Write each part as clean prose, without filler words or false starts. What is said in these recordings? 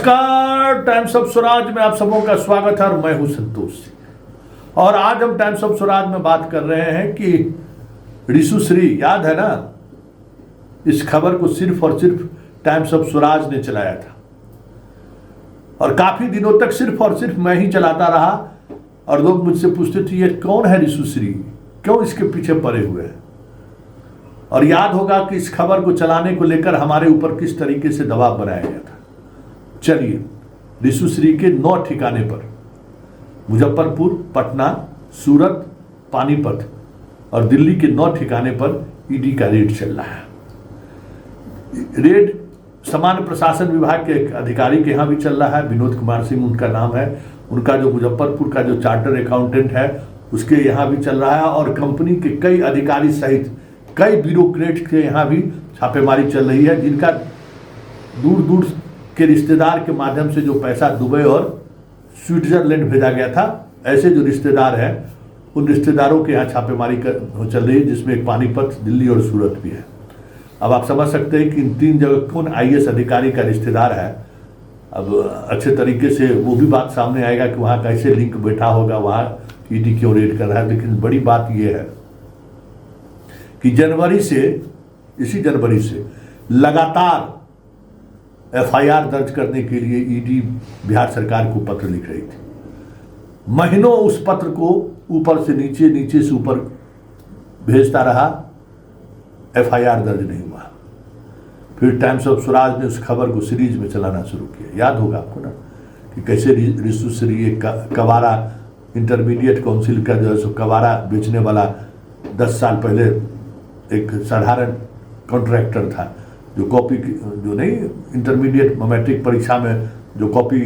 नमस्कार, times of Swaraj में आप सबों का स्वागत है और मैं हूं संतोष सिंह। और आज हम टाइम्स ऑफ स्वराज में बात कर रहे हैं कि ऋषुश्री, याद है ना, इस खबर को सिर्फ और सिर्फ टाइम्स ऑफ स्वराज ने चलाया था और काफी दिनों तक सिर्फ और सिर्फ मैं ही चलाता रहा। और लोग मुझसे पूछते थे ये कौन है ऋषुश्री, क्यों इसके पीछे पड़े हुए हैं। और याद होगा कि इस खबर को चलाने को लेकर हमारे ऊपर किस तरीके से दबाव बनाया गया था। चलिए, ऋषुश्री के 9 ठिकाने पर मुजफ्फरपुर, पटना, सूरत, पानीपत और दिल्ली के 9 ठिकाने पर ईडी का रेड चल रहा है। रेड सामान्य प्रशासन विभाग के एक अधिकारी के यहाँ भी चल रहा है, विनोद कुमार सिंह उनका नाम है। उनका जो मुजफ्फरपुर का जो चार्टर अकाउंटेंट है उसके यहाँ भी चल रहा है और कंपनी के कई अधिकारी सहित कई ब्यूरोक्रेट के यहाँ भी छापेमारी चल रही है, जिनका दूर दूर के रिश्तेदार के माध्यम से जो पैसा दुबई और स्विट्जरलैंड भेजा गया था, ऐसे जो रिश्तेदार हैं उन रिश्तेदारों के यहाँ छापेमारी चल रही है, जिसमें एक पानीपत, दिल्ली और सूरत भी है। अब आप समझ सकते हैं कि इन 3 जगह कौन आईएएस अधिकारी का रिश्तेदार है। अब अच्छे तरीके से वो भी बात सामने आएगा कि वहाँ कैसे लिंक बैठा होगा, वहाँ ईडी क्यों रेड कर रहा है। लेकिन बड़ी बात यह है कि इसी जनवरी से लगातार एफआईआर दर्ज करने के लिए ईडी बिहार सरकार को पत्र लिख रही थी। महीनों उस पत्र को ऊपर से नीचे, नीचे से ऊपर भेजता रहा, एफआईआर दर्ज नहीं हुआ। फिर टाइम्स ऑफ स्वराज ने उस खबर को सीरीज में चलाना शुरू किया। याद होगा आपको ना कि कैसे ऋषुश्री एक कवारा इंटरमीडिएट काउंसिल का जो है कवारा बेचने वाला 10 साल पहले एक साधारण कॉन्ट्रैक्टर था, जो कॉपी जो नहीं इंटरमीडिएट मैट्रिक परीक्षा में जो कॉपी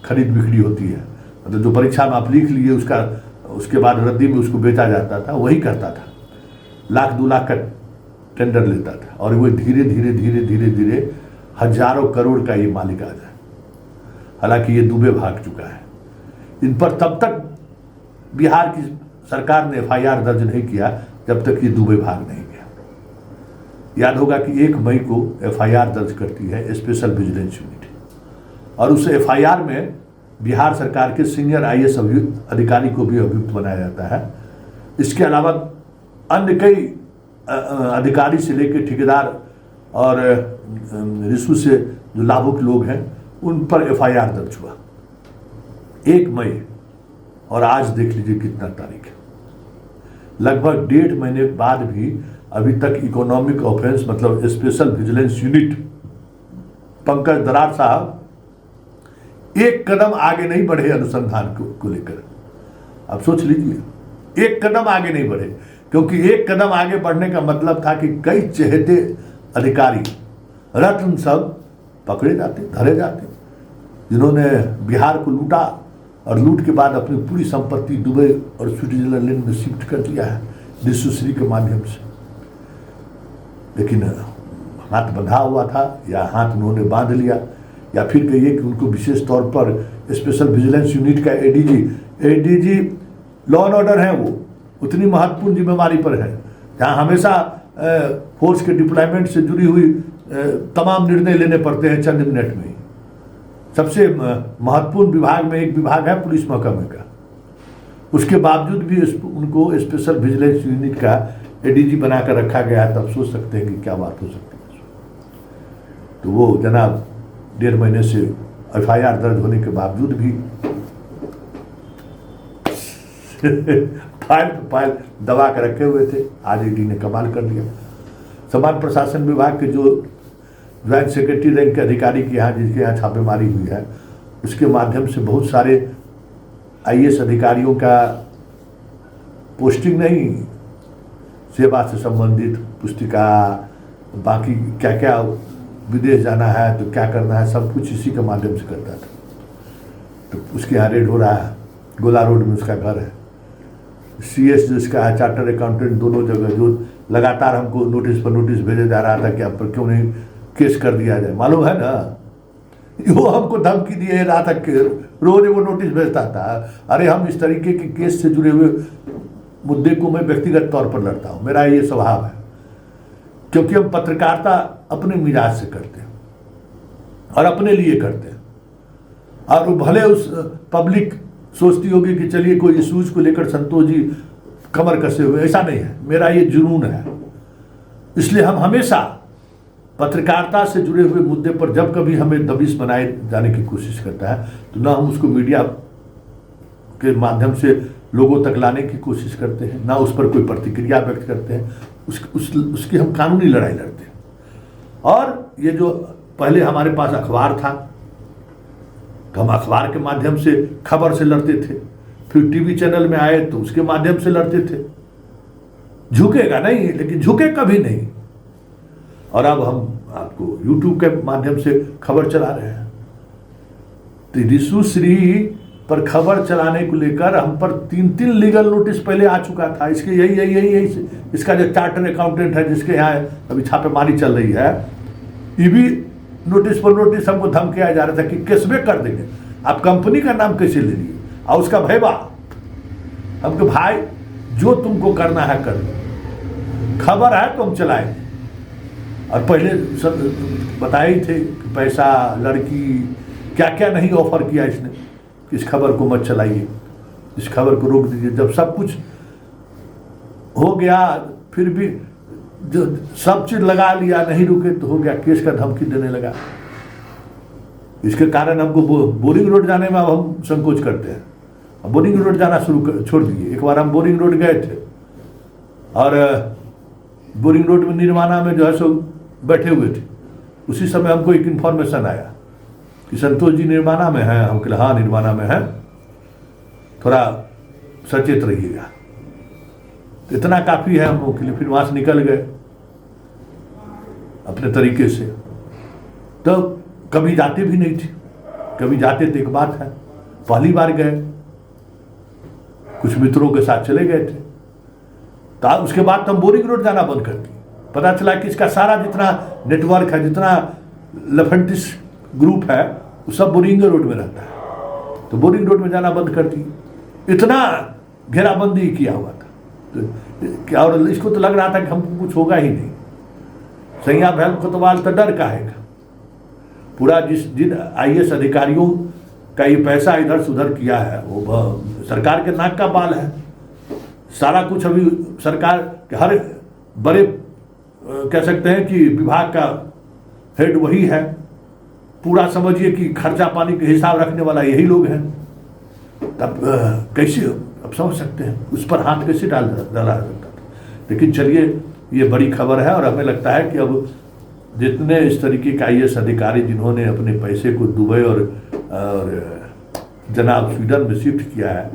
खरीद बिक्री होती है, मतलब जो परीक्षा में आप लिख लिए उसके बाद रद्दी में उसको बेचा जाता था, वही करता था। 1-2 लाख का टेंडर लेता था और वो धीरे धीरे धीरे धीरे धीरे हजारों करोड़ का ये मालिक आ जाए। हालांकि ये दुबई भाग चुका है। इन पर तब तक बिहार की सरकार ने एफआईआर दर्ज नहीं किया जब तक ये दुबई भाग नहीं गया। याद होगा कि 1 मई को एफआईआर दर्ज करती है स्पेशल विजिलेंस यूनिट और उस एफआईआर में बिहार सरकार के सीनियर आईएएस अधिकारी को भी अभियुक्त बनाया जाता है। इसके अलावा अन्य कई अधिकारी से लेकर ठेकेदार और रिश्वत से जो लाभुक लोग हैं उन पर एफआईआर दर्ज हुआ 1 मई। और आज देख लीजिए कितना तारीख है, लगभग 1.5 महीने बाद भी अभी तक इकोनॉमिक ऑफेंस मतलब स्पेशल विजिलेंस यूनिट पंकज दरार साहब एक कदम आगे नहीं बढ़े अनुसंधान को लेकर। आप सोच लीजिए, एक कदम आगे नहीं बढ़े, क्योंकि एक कदम आगे बढ़ने का मतलब था कि कई चहेते अधिकारी रत्न सब पकड़े जाते, धरे जाते, जिन्होंने बिहार को लूटा और लूट के बाद अपनी पूरी संपत्ति दुबई और स्विट्जरलैंड में शिफ्ट कर दिया है ऋषुश्री के माध्यम से। लेकिन हाथ बंधा हुआ था या हाथ उन्होंने बांध लिया, या फिर कहिए कि उनको विशेष तौर पर स्पेशल विजिलेंस यूनिट का एडीजी लॉ एंड ऑर्डर है, वो उतनी महत्वपूर्ण जिम्मेवारी पर है, जहाँ हमेशा फोर्स के डिप्लॉयमेंट से जुड़ी हुई तमाम निर्णय लेने पड़ते हैं चंद मिनट में ही। सबसे महत्वपूर्ण विभाग में एक विभाग है पुलिस महकमे का, उसके बावजूद भी उनको स्पेशल विजिलेंस यूनिट का एडीजी बनाकर रखा गया है। तब सोच सकते हैं कि क्या बात हो सकती है। तो वो जनाब 1.5 महीने से एफआईआर दर्ज होने के बावजूद भी फाइल दबा कर रखे हुए थे। आज ईडी ने कमाल कर दिया। सामान्य प्रशासन विभाग के जो ज्वाइंट सेक्रेटरी रैंक के अधिकारी के यहाँ जिसके यहाँ छापेमारी हुई है, उसके माध्यम से बहुत सारे आईएएस अधिकारियों का पोस्टिंग नहीं, सेवा से संबंधित पुस्तिका, बाकी क्या क्या विदेश जाना है तो क्या करना है, सब कुछ इसी के माध्यम से करता था। तो उसके यहाँ रेड हो रहा है। गोला रोड में उसका घर है। सीएस जिसका है, चार्टर अकाउंटेंट, दोनों जगह जो लगातार हमको नोटिस पर नोटिस भेजा जा रहा था कि आप पर क्यों नहीं केस कर दिया जाए। मालूम है ना, वो हमको धमकी दिए रहा था कि रोज वो नोटिस भेजता था। अरे हम इस तरीके के केस से जुड़े हुए मुद्दे को मैं व्यक्तिगत तौर पर लड़ता हूँ, मेरा ये स्वभाव है, क्योंकि हम पत्रकारिता अपने मिजाज से करते हैं और अपने लिए करते हैं। और वो भले उस पब्लिक सोचती होगी कि चलिए कोई इशूज को लेकर संतोष जी कमर कसे हुए, ऐसा नहीं है। मेरा ये जुनून है, इसलिए हम हमेशा पत्रकारिता से जुड़े हुए मुद्दे पर जब कभी हमें दबिश बनाए जाने की कोशिश करता है तो ना हम उसको मीडिया के माध्यम से लोगों तक लाने की कोशिश करते हैं, ना उस पर कोई प्रतिक्रिया व्यक्त करते हैं, उसकी हम कानूनी लड़ाई लड़ते हैं। और ये जो पहले हमारे पास अखबार था तो हम अखबार के माध्यम से खबर से लड़ते थे, फिर टीवी चैनल में आए तो उसके माध्यम से लड़ते थे। झुकेगा नहीं, लेकिन झुके कभी नहीं। और अब हम आपको यूट्यूब के माध्यम से खबर चला रहे हैं। तो रिशु श्री पर खबर चलाने को लेकर हम पर 3 लीगल नोटिस पहले आ चुका था। इसके यही इसका जो चार्टर्ड अकाउंटेंट है जिसके यहाँ अभी छापेमारी चल रही है, ये भी नोटिस पर नोटिस हमको धमकिया जा रहा था कि केसबैक कर देंगे, आप कंपनी का नाम कैसे ले लिए। और उसका भैया हमको भाई जो तुमको करना है कर लो, खबर है तो हम चलाएंगे। और पहले सब बताए ही थे कि पैसा, लड़की, क्या क्या नहीं ऑफर किया इसने कि इस खबर को मत चलाइए, इस खबर को रोक दीजिए। जब सब कुछ हो गया फिर भी जो सब चीज लगा लिया, नहीं रुके तो हो गया, केस का धमकी देने लगा। इसके कारण हमको बोरिंग रोड जाने में अब हम संकोच करते हैं। अब बोरिंग रोड जाना छोड़ दिए। एक बार हम बोरिंग रोड गए थे और बोरिंग रोड में निर्माणा में जो है सो बैठे हुए थे। उसी समय हमको एक इन्फॉर्मेशन आया कि संतोष जी निर्माणा में हैं। हम कहे हाँ निर्माणा में हैं, थोड़ा सचेत रहिएगा। तो इतना काफ़ी है हम लोगों के लिए। फिर वहाँ से निकल गए अपने तरीके से। तो कभी जाते भी नहीं थे, कभी जाते थे। एक बात है, पहली बार गए, कुछ मित्रों के साथ चले गए थे। तो उसके बाद तो हम बोरिंग रोड जाना बंद कर दिए। पता चला कि इसका सारा जितना नेटवर्क है, जितना लफेंटिस ग्रुप है, वो सब बोरिंग रोड में रहता है। तो बोरिंग रोड में जाना बंद कर दिए। इतना घेराबंदी किया हुआ था तो, और इसको तो लग रहा था कि हमको कुछ होगा ही नहीं। सैया भैल कोतवाल तो डर का है पूरा। जिन IAS अधिकारियों का ये पैसा इधर से उधर किया है वो सरकार के नाक का बाल है। सारा कुछ अभी सरकार के हर बड़े कह सकते हैं कि विभाग का हेड वही है। पूरा समझिए कि खर्चा पानी के हिसाब रखने वाला यही लोग हैं। तब कैसे अब समझ सकते हैं उस पर हाथ कैसे डाला सकता था। लेकिन चलिए ये बड़ी खबर है और हमें लगता है कि अब जितने इस तरीके का IAS अधिकारी जिन्होंने अपने पैसे को दुबई और जनाब स्वीडन में शिफ्ट किया है,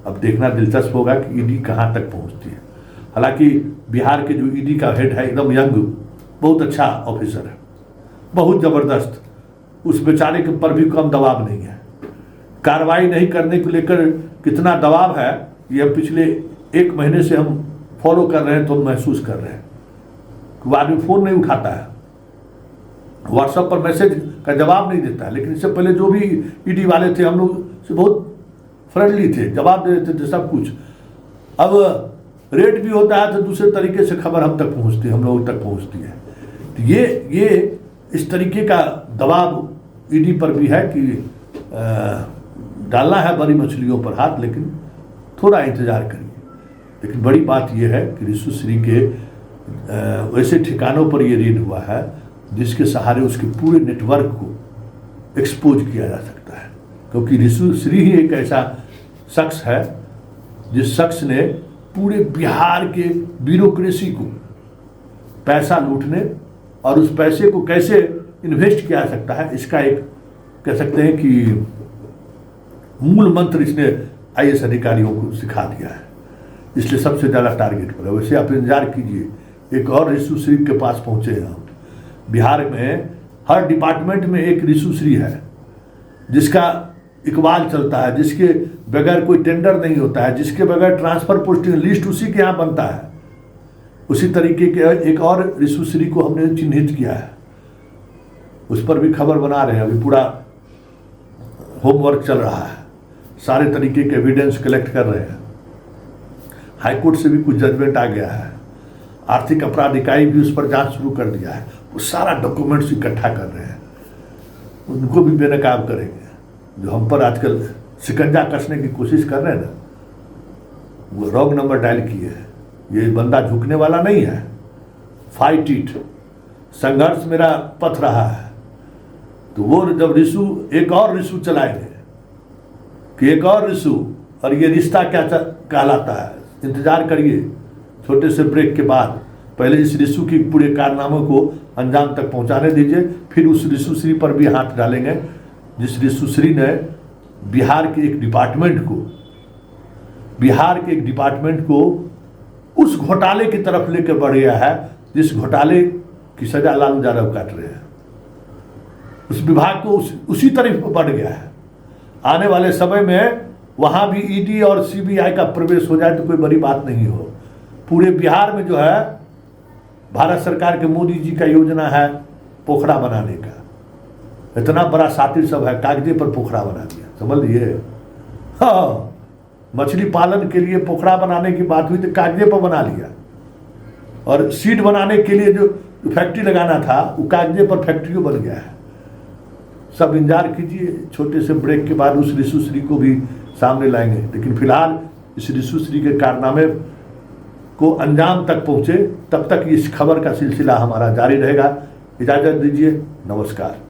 अब देखना दिलचस्प होगा कि ED कहाँ तक पहुँचती है। हालांकि बिहार के जो ED का हेड है एकदम यंग, बहुत अच्छा ऑफिसर है, बहुत ज़बरदस्त। उस बेचारे के पर भी कम दबाव नहीं है। कार्रवाई नहीं करने को लेकर कितना दबाव है ये हम पिछले 1 महीने से हम फॉलो कर रहे हैं, तो हम महसूस कर रहे हैं कि वो आदमी फ़ोन नहीं उठाता है, व्हाट्सएप पर मैसेज का जवाब नहीं देता है। लेकिन इससे पहले जो भी ED वाले थे हम लोग से बहुत फ्रेंडली थे, जवाब दे देते थे सब कुछ। अब रेट भी होता है तो दूसरे तरीके से खबर हम तक पहुंचती है, हम लोगों तक पहुंचती है। तो ये इस तरीके का दबाव ED पर भी है कि डालना है बड़ी मछलियों पर हाथ, लेकिन थोड़ा इंतजार करिए। लेकिन बड़ी बात यह है कि रिशु श्री के वैसे ठिकानों पर ये रेड हुआ है जिसके सहारे उसके पूरे नेटवर्क को एक्सपोज किया जा सकता है। क्योंकि रिशु श्री ही एक ऐसा शख्स है जिस शख्स ने पूरे बिहार के ब्यूरोक्रेसी को पैसा लूटने और उस पैसे को कैसे इन्वेस्ट किया जा सकता है, इसका एक कह सकते हैं कि मूल मंत्र इसने IAS अधिकारियों को सिखा दिया है। इसलिए सबसे ज़्यादा टारगेट पर है। वैसे आप इंतजार कीजिए, एक और रिशु श्री के पास पहुँचे हैं हम। बिहार में हर डिपार्टमेंट में एक रिशु श्री है जिसका इकबाल चलता है, जिसके बगैर कोई टेंडर नहीं होता है, जिसके बगैर ट्रांसफर पोस्टिंग लिस्ट उसी के यहाँ बनता है। उसी तरीके के एक और रिशु श्री को हमने चिन्हित किया है, उस पर भी खबर बना रहे हैं। अभी पूरा होमवर्क चल रहा है, सारे तरीके के एविडेंस कलेक्ट कर रहे हैं। हाईकोर्ट से भी कुछ जजमेंट आ गया है, आर्थिक अपराध इकाई भी उस पर जांच शुरू कर दिया है। वो सारा डॉक्यूमेंट्स इकट्ठा कर रहे हैं, उनको भी बेनकाब करेंगे। जो हम पर आजकल शिकंजा कसने की कोशिश कर रहे हैं ना, वो रॉन्ग नंबर डायल किए है। ये बंदा झुकने वाला नहीं है। फाइट इट, संघर्ष मेरा पथ रहा है। तो वो जब रिशु एक और रिशु चलाएंगे कि एक और रिशु, और ये रिश्ता क्या कहलाता है, इंतजार करिए छोटे से ब्रेक के बाद। पहले इस रिशु की पूरे कारनामों को अंजाम तक पहुंचाने दीजिए, फिर उस रिशु श्री पर भी हाथ डालेंगे जिस रिशु श्री ने बिहार के एक डिपार्टमेंट को उस घोटाले की तरफ लेकर बढ़ गया है जिस घोटाले की सजा लालू यादव काट रहे हैं। उस विभाग को उसी तरफ बढ़ गया है। आने वाले समय में वहां भी ईडी और सीबीआई का प्रवेश हो जाए तो कोई बड़ी बात नहीं हो। पूरे बिहार में जो है भारत सरकार के मोदी जी का योजना है पोखरा बनाने का। इतना बड़ा सातिर सब है, कागजे पर पोखरा बना दिया, समझ लिए। हाँ, मछली पालन के लिए पोखरा बनाने की बात हुई तो कागजे पर बना लिया, और सीड बनाने के लिए जो फैक्ट्री लगाना था वो कागजे पर फैक्ट्री बन गया है। सब इंतजार कीजिए, छोटे से ब्रेक के बाद उस रिशु श्री को भी सामने लाएंगे। लेकिन फिलहाल इस रिशु श्री के कारनामे को अंजाम तक पहुंचे, तब तक इस खबर का सिलसिला हमारा जारी रहेगा। इजाजत दीजिए, नमस्कार।